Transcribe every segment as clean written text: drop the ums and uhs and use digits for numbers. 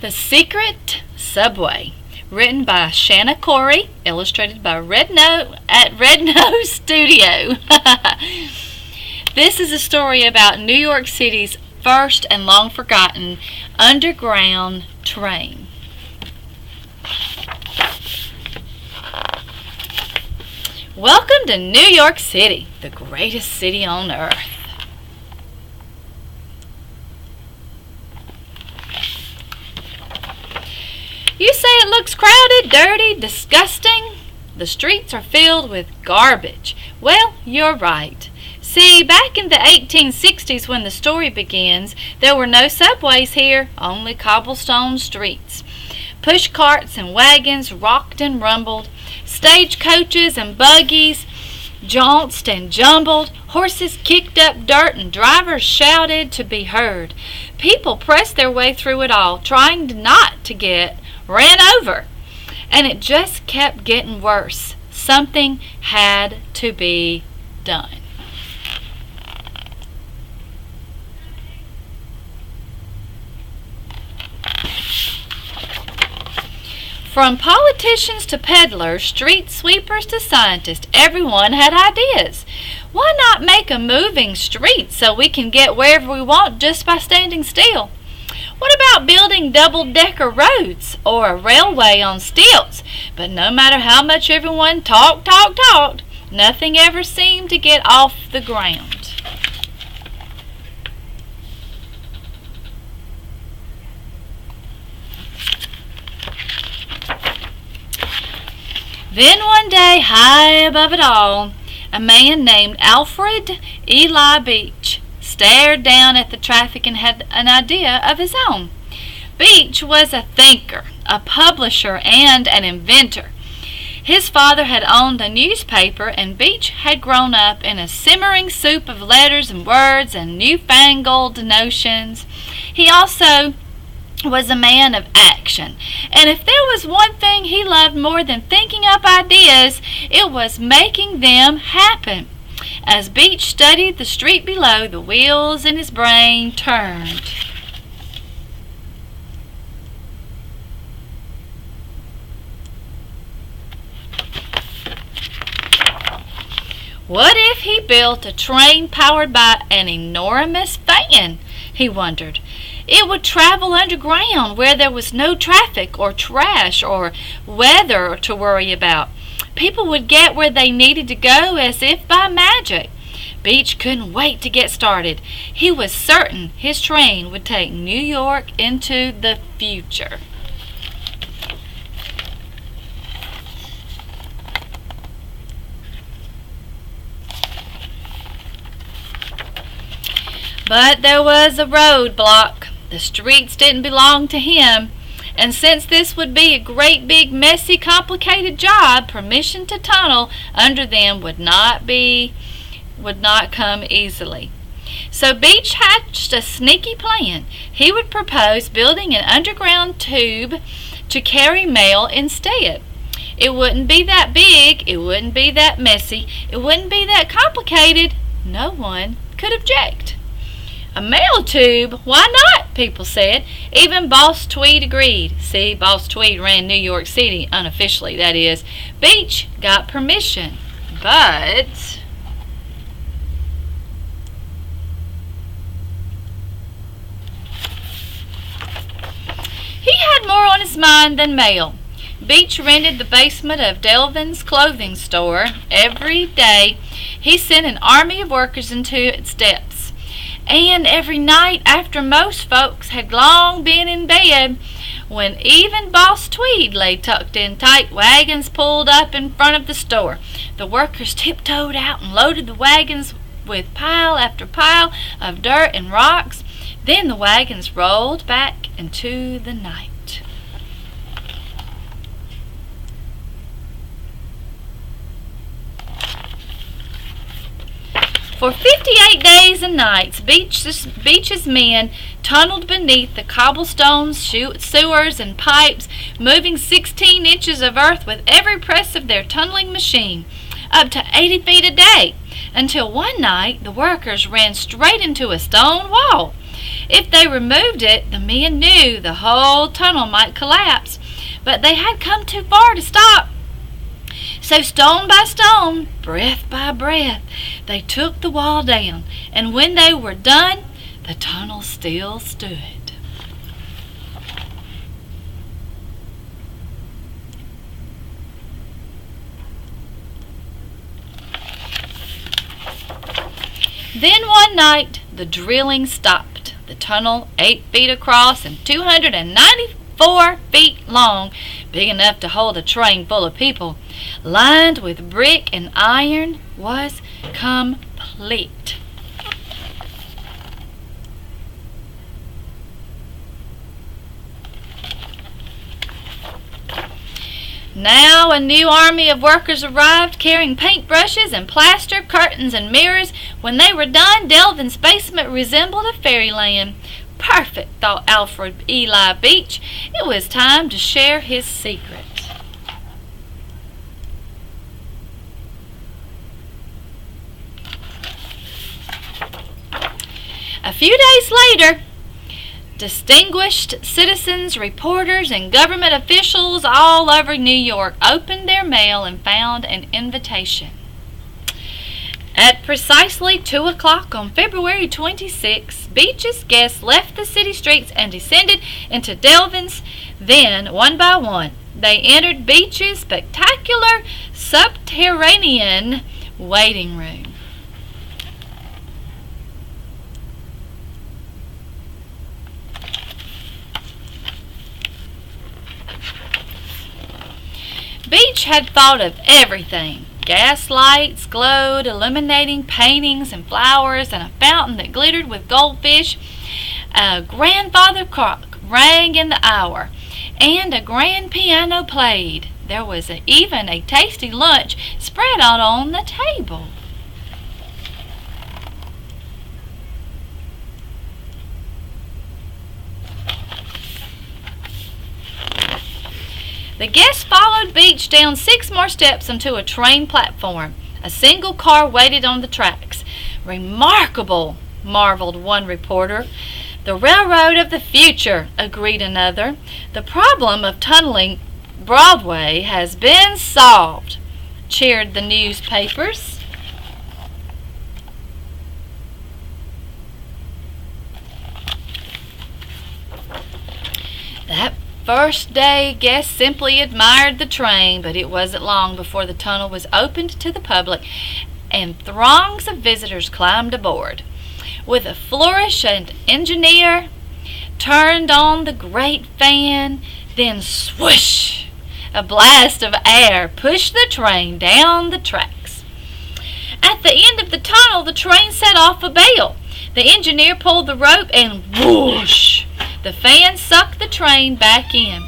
The Secret Subway, written by Shanna Corey, illustrated by Red Nose at Red Nose Studio. This is a story about New York City's first and long forgotten underground train. Welcome to New York City, the greatest city on earth. You say it looks crowded, dirty, disgusting? The streets are filled with garbage. Well, you're right. See, back in the 1860s when the story begins, there were no subways here, only cobblestone streets. Push carts and wagons rocked and rumbled. Stagecoaches and buggies jaunced and jumbled. Horses kicked up dirt and drivers shouted to be heard. People pressed their way through it all, trying not to get ran over. And it just kept getting worse. Something had to be done. From politicians to peddlers, street sweepers to scientists, everyone had ideas. Why not make a moving street so we can get wherever we want just by standing still? What about building double-decker roads or a railway on stilts? But no matter how much everyone talked, nothing ever seemed to get off the ground. Then one day, high above it all, a man named Alfred Eli Beach stared down at the traffic and had an idea of his own. Beach was a thinker, a publisher, and an inventor. His father had owned a newspaper, and Beach had grown up in a simmering soup of letters and words and newfangled notions. He also was a man of action, and if there was one thing he loved more than thinking up ideas, it was making them happen. As Beach studied the street below, the wheels in his brain turned. What if he built a train powered by an enormous fan? He wondered. It would travel underground where there was no traffic or trash or weather to worry about. People would get where they needed to go as if by magic. Beach couldn't wait to get started. He was certain his train would take New York into the future. But there was a roadblock. The streets didn't belong to him, and since this would be a great big messy complicated job, permission to tunnel under them would not come easily. So Beach hatched a sneaky plan. He would propose building an underground tube to carry mail instead. It wouldn't be that big, it wouldn't be that messy, it wouldn't be that complicated. No one could object. A mail tube? Why not? People said. Even Boss Tweed agreed. See, Boss Tweed ran New York City, unofficially, that is. Beach got permission, but he had more on his mind than mail. Beach rented the basement of Delvin's clothing store. Every day, he sent an army of workers into its depths. And every night, after most folks had long been in bed, when even Boss Tweed lay tucked in tight, wagons pulled up in front of the store. The workers tiptoed out and loaded the wagons with pile after pile of dirt and rocks. Then the wagons rolled back into the night. For 58 days and nights, Beach's men tunneled beneath the cobblestone sewers and pipes, moving 16 inches of earth with every press of their tunneling machine, up to 80 feet a day, until one night the workers ran straight into a stone wall. If they removed it, the men knew the whole tunnel might collapse, but they had come too far to stop. So stone by stone, breath by breath, they took the wall down, and when they were done, the tunnel still stood. Then one night, the drilling stopped. The tunnel, 8 feet across and 294 feet long, big enough to hold a train full of people, lined with brick and iron, was complete. Now a new army of workers arrived, carrying paintbrushes and plaster, curtains and mirrors. When they were done, Delvin's basement resembled a fairyland. Perfect, thought Alfred Eli Beach. It was time to share his secret. A few days later, distinguished citizens, reporters, and government officials all over New York opened their mail and found an invitation. At precisely 2 o'clock on February 26, Beach's guests left the city streets and descended into Delvin's. Then, one by one, they entered Beach's spectacular subterranean waiting room. Beach had thought of everything. Gas lights glowed, illuminating paintings and flowers, and a fountain that glittered with goldfish. A grandfather clock rang in the hour, and a grand piano played. There was even a tasty lunch spread out on the table. The guests followed Beach down 6 more steps onto a train platform. A single car waited on the tracks. "Remarkable," marveled one reporter. "The railroad of the future," agreed another. "The problem of tunneling Broadway has been solved," cheered the newspapers. That first day, guests simply admired the train, but it wasn't long before the tunnel was opened to the public, and throngs of visitors climbed aboard. With a flourish, an engineer turned on the great fan, then swoosh! A blast of air pushed the train down the tracks. At the end of the tunnel, the train set off a bell. The engineer pulled the rope, and whoosh! The fan sucked the train back in.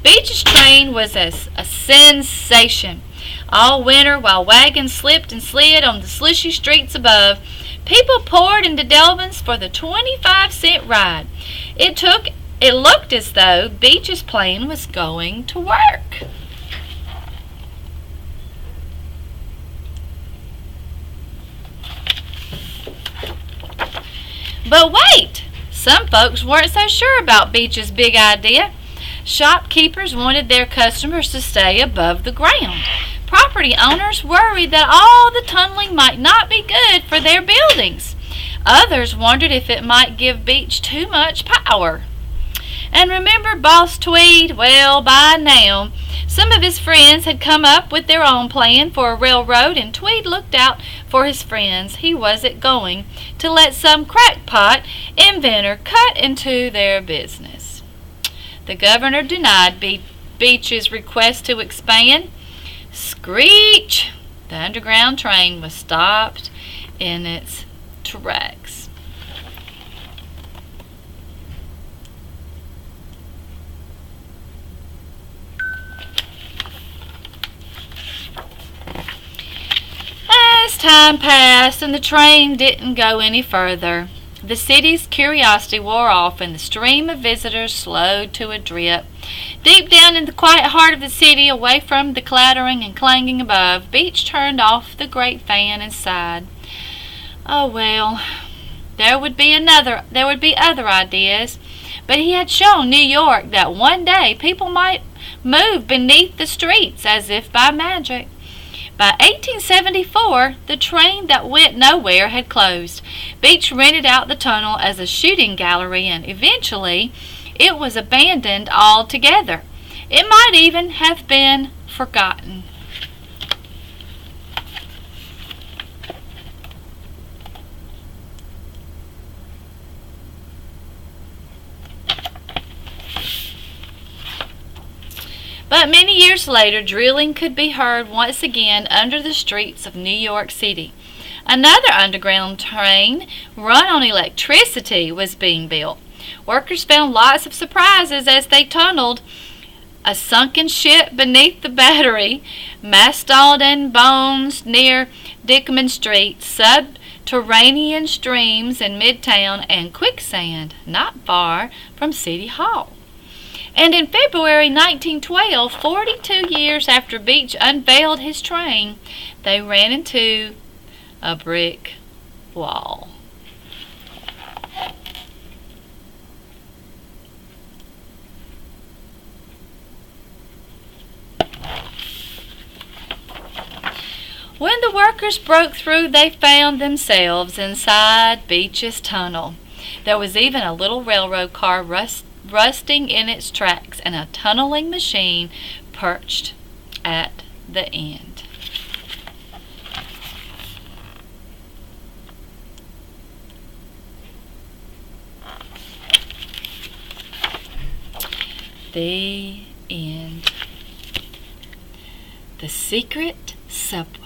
Beach's train was a sensation. All winter, while wagons slipped and slid on the slushy streets above, people poured into Delvin's for the 25-cent ride. It looked as though Beach's plane was going to work. But wait! Some folks weren't so sure about Beach's big idea. Shopkeepers wanted their customers to stay above the ground. Property owners worried that all the tunneling might not be good for their buildings. Others wondered if it might give Beach too much power. And remember Boss Tweed? Well, by now, some of his friends had come up with their own plan for a railroad, and Tweed looked out for his friends. He wasn't going to let some crackpot inventor cut into their business. The governor denied Beach's request to expand. Screech! The underground train was stopped in its tracks. As time passed and the train didn't go any further, the city's curiosity wore off and the stream of visitors slowed to a drip. Deep down in the quiet heart of the city, away from the clattering and clanging above, Beach turned off the great fan and sighed. "Oh well, there would be other ideas, but he had shown New York that one day people might move beneath the streets as if by magic. By 1874, the train that went nowhere had closed. Beach rented out the tunnel as a shooting gallery, and eventually it was abandoned altogether. It might even have been forgotten. But many years later, drilling could be heard once again under the streets of New York City. Another underground train run on electricity was being built. Workers found lots of surprises as they tunneled: a sunken ship beneath the battery, mastodon bones near Dyckman Street, subterranean streams in Midtown, and quicksand not far from City Hall. And in February 1912, 42 years after Beach unveiled his train, they ran into a brick wall. When the workers broke through, they found themselves inside Beach's tunnel. There was even a little railroad car rusting in its tracks, and a tunneling machine perched at the end. The end. The secret subway.